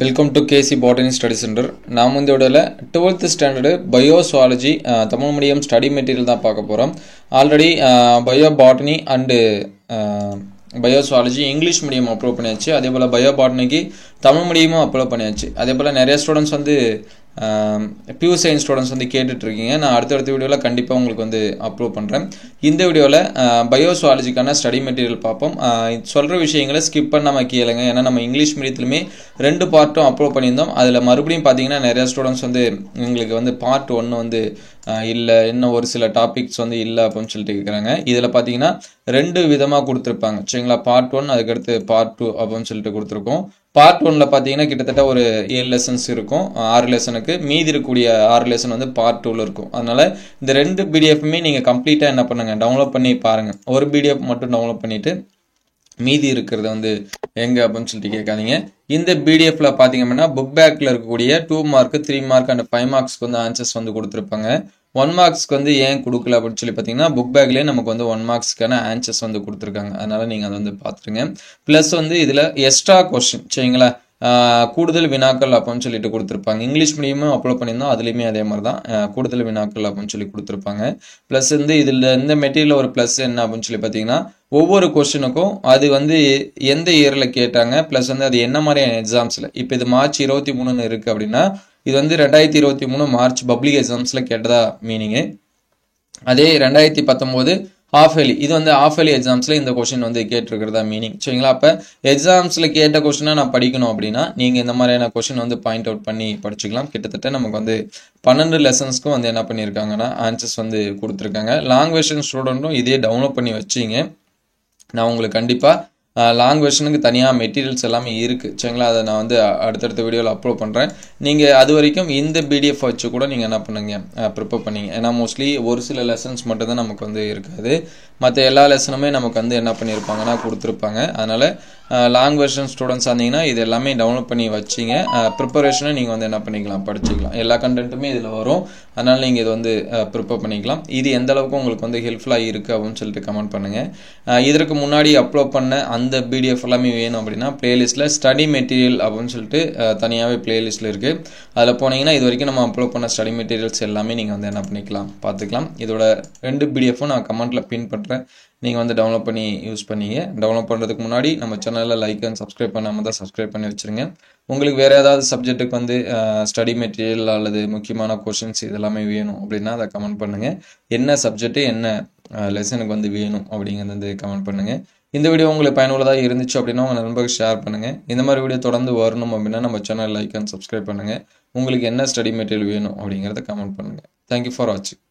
Welcome to KC botany study centre. நாம் இந்த விடல 12th standard bio zoology Tamil medium study material தான் பார்க்க போகிறோம். Already bio botany and bio zoology English medium upload பண்ணியாச்சு. அதே போல் பயோ பாட்டனிக்கு தமிழ் மீடியமும் அப்லோட் பண்ணியாச்சு. அதே போல் நிறைய ஸ்டூடெண்ட்ஸ் வந்து பியூ சயின்ஸ் ஸ்டூடெண்ட்ஸ் வந்து கேட்டுட்ருக்கீங்க. நான் அடுத்தடுத்த வீடியோவில் கண்டிப்பாக உங்களுக்கு வந்து அப்லோட் பண்ணுறேன். இந்த வீடியோவில் பயோசுவாலஜிக்கான ஸ்டடி மெட்டீரியல் பார்ப்போம். சொல்கிற விஷயங்களை ஸ்கிப் பண்ணாமல் கேளுங்க. ஏன்னா நம்ம இங்கிலீஷ் மீடியத்துலையுமே 2 பார்ட்டும் அப்லோட் பண்ணியிருந்தோம். அதில் மறுபடியும் பார்த்தீங்கன்னா நிறையா ஸ்டூடெண்ட்ஸ் வந்து எங்களுக்கு வந்து பார்ட் 1 வந்து இல்லை, இன்னும் ஒரு சில டாபிக்ஸ் வந்து இல்லை அப்படின்னு சொல்லிட்டு கேட்குறாங்க. இதில் பார்த்தீங்கன்னா 2 விதமாக கொடுத்துருப்பாங்க சரிங்களா. பார்ட் 1 அதுக்கடுத்து பார்ட் 2 அப்படின்னு சொல்லிட்டு கொடுத்துருக்கோம். பார்ட் 1ல் பார்த்தீங்கன்னா கிட்டத்தட்ட ஒரு 7 லெசன்ஸ் இருக்கும். 6 லெசனுக்கு மீதி இருக்கக்கூடிய 6 லெசன் வந்து பார்ட் 2ல் இருக்கும். அதனால் இந்த 2 பிடிஎஃப்மே நீங்கள் கம்ப்ளீட்டாக என்ன பண்ணுங்கள், டவுன்லோட் பண்ணி பாருங்கள். ஒரு பிடிஎஃப் மட்டும் டவுன்லோட் பண்ணிவிட்டு மீதி இருக்கிறத வந்து எங்கே அப்படின்னு சொல்லிட்டு கேட்காதீங்க. இந்த பிடிஎஃப்ல பார்த்தீங்க அப்படின்னா புக் பேக்கில் இருக்கக்கூடிய 2 மார்க் 3 மார்க் அண்ட் 5 மார்க்ஸ்க்கு வந்து ஆன்சர்ஸ் வந்து கொடுத்துருப்பாங்க. 1 மார்க்ஸ்க்கு வந்து ஏன் கொடுக்கல அப்படின்னு சொல்லி பார்த்தீங்கன்னா புக் பேக்லேயே நமக்கு வந்து 1 மார்க்ஸ்க்கான ஆன்சர்ஸ் வந்து கொடுத்துருக்காங்க. அதனால நீங்கள் அதை வந்து பார்த்துருங்க. ப்ளஸ் வந்து இதில் எக்ஸ்ட்ரா கொஸ்டின் சரிங்களா, கூடுதல் வினாக்கள் அப்படின்னு சொல்லிட்டு கொடுத்துருப்பாங்க. இங்கிலீஷ் மீடியமும் அப்லோட் பண்ணியிருந்தோம், அதுலேயுமே அதே மாதிரி தான் கூடுதல் வினாக்கள் அப்படின்னு சொல்லி கொடுத்துருப்பாங்க. ப்ளஸ் வந்து இதில் இந்த மெட்டீரியல் ஒரு ப்ளஸ் என்ன அப்படின்னு சொல்லி பார்த்தீங்கன்னா ஒவ்வொரு கொஸ்டினுக்கும் அது வந்து எந்த இயரில் கேட்டாங்க, ப்ளஸ் வந்து அது என்ன மாதிரியான எக்ஸாம்ஸில். இப்போ இது மார்ச் 23 இருக்குது அப்படின்னா இது வந்து 2023 மார்ச் பப்ளிக் எக்ஸாம்ஸில் கேட்டதா மீனிங்கு. அதே 2019 ஹாஃப் இயர்லி, இது வந்து ஹாஃப் இயர்லி எக்ஸாம்ஸில் இந்த கொஸ்டின் வந்து கேட்டிருக்கிறதா மீனிங் சரிங்களா. அப்போ எக்ஸாம்ஸில் கேட்ட கொஸ்டினாக நான் படிக்கணும் அப்படின்னா நீங்கள் இந்த மாதிரியான கொஸ்டின் வந்து பாயிண்ட் அவுட் பண்ணி படிச்சுக்கலாம். கிட்டத்தட்ட நமக்கு வந்து 12 லெசன்ஸ்க்கும் வந்து என்ன பண்ணியிருக்காங்கன்னா ஆன்சர்ஸ் வந்து கொடுத்துருக்காங்க. லாங் வெர்ஷன் ஸ்டூடெண்ட்டும் இதே டவுன்லோட் பண்ணி வச்சிங்க. நான் உங்களுக்கு கண்டிப்பாக லாங் வெர்ஷனுக்கு தனியாக மெட்டீரியல்ஸ் எல்லாமே இருக்குது சரிங்களா. அதை நான் வந்து அடுத்தடுத்த வீடியோவில் அப்லோட் பண்ணுறேன். நீங்கள் அது வரைக்கும் இந்த பிடிஎஃப் வச்சு கூட நீங்கள் என்ன பண்ணுங்க ப்ரிப்பேர் பண்ணிங்க. ஏன்னா மோஸ்ட்லி ஒரு சில லெசன்ஸ் மட்டும்தான் நமக்கு வந்து இருக்காது, மற்ற எல்லா லெசனுமே நமக்கு வந்து என்ன பண்ணியிருப்பாங்கன்னா கொடுத்துருப்பாங்க. அதனால் லாங் வெர்ஷன் ஸ்டூடெண்ட்ஸ் ஆனீங்கன்னா இது எல்லாமே டவுன்லோட் பண்ணி வச்சிங்க. ப்ரிப்பரேஷனை நீங்கள் வந்து என்ன பண்ணிக்கலாம், படிச்சுக்கலாம். எல்லா கண்டென்ட்டுமே இதில் வரும். அதனால் நீங்கள் இது வந்து ப்ரிப்பேர் பண்ணிக்கலாம். இது எந்த அளவுக்கு உங்களுக்கு வந்து ஹெல்ப்ஃபுல்லாக இருக்குது அப்படின்னு சொல்லிட்டு கமெண்ட் பண்ணுங்கள். இதற்கு முன்னாடி அப்லோட் பண்ண அந்த பிடிஎஃப் எல்லாமே வேணும் அப்படின்னா பிளேலிஸ்ட்டில் ஸ்டடி மெட்டீரியல் அப்படின்னு சொல்லிட்டு தனியாகவே பிளேலிஸ்ட்டில் இருக்குது. அதில் போனீங்கன்னா இது வரைக்கும் நம்ம அப்லோட் பண்ண ஸ்டடி மெட்டீரியல்ஸ் எல்லாமே நீங்கள் வந்து என்ன பண்ணிக்கலாம், பார்த்துக்கலாம். இதோட 2 பிடிஎஃப்பும் நான் கமெண்ட்டில் பின் பண்ணுறேன். நீங்கள் வந்து டவுன்லோட் பண்ணி யூஸ் பண்ணிங்க. டவுன்லோட் பண்ணுறதுக்கு முன்னாடி நம்ம சேனலில் லைக் அண்ட் சப்ஸ்கிரைப் பண்ணாமல் தான் சப்ஸ்கிரைப் பண்ணி வச்சுருங்க. உங்களுக்கு வேறு ஏதாவது சப்ஜெக்ட்டுக்கு வந்து ஸ்டடி மெட்டீரியல் அல்லது முக்கியமான கொஷின்ஸ் இதெல்லாமே வேணும் அப்படின்னா அதை கமெண்ட் பண்ணுங்கள். என்ன சப்ஜெக்ட்டு என்ன லெசனுக்கு வந்து வேணும் அப்படிங்கிறது வந்து கமெண்ட் பண்ணுங்கள். இந்த வீடியோ உங்களுக்கு பயனுள்ளதாக இருந்துச்சு அப்படின்னா உங்கள் நண்பர்களுக்கு ஷேர் பண்ணுங்கள். இந்த மாதிரி வீடியோ தொடர்ந்து வரணும் அப்படின்னா நம்ம சேனல் லைக் அண்ட் சப்ஸ்கிரைப் பண்ணுங்கள். உங்களுக்கு என்ன ஸ்டடி மெட்டீரியல் வேணும் அப்படிங்கிறத கமெண்ட் பண்ணுங்கள். தேங்க்யூ ஃபார் வாட்சிங்.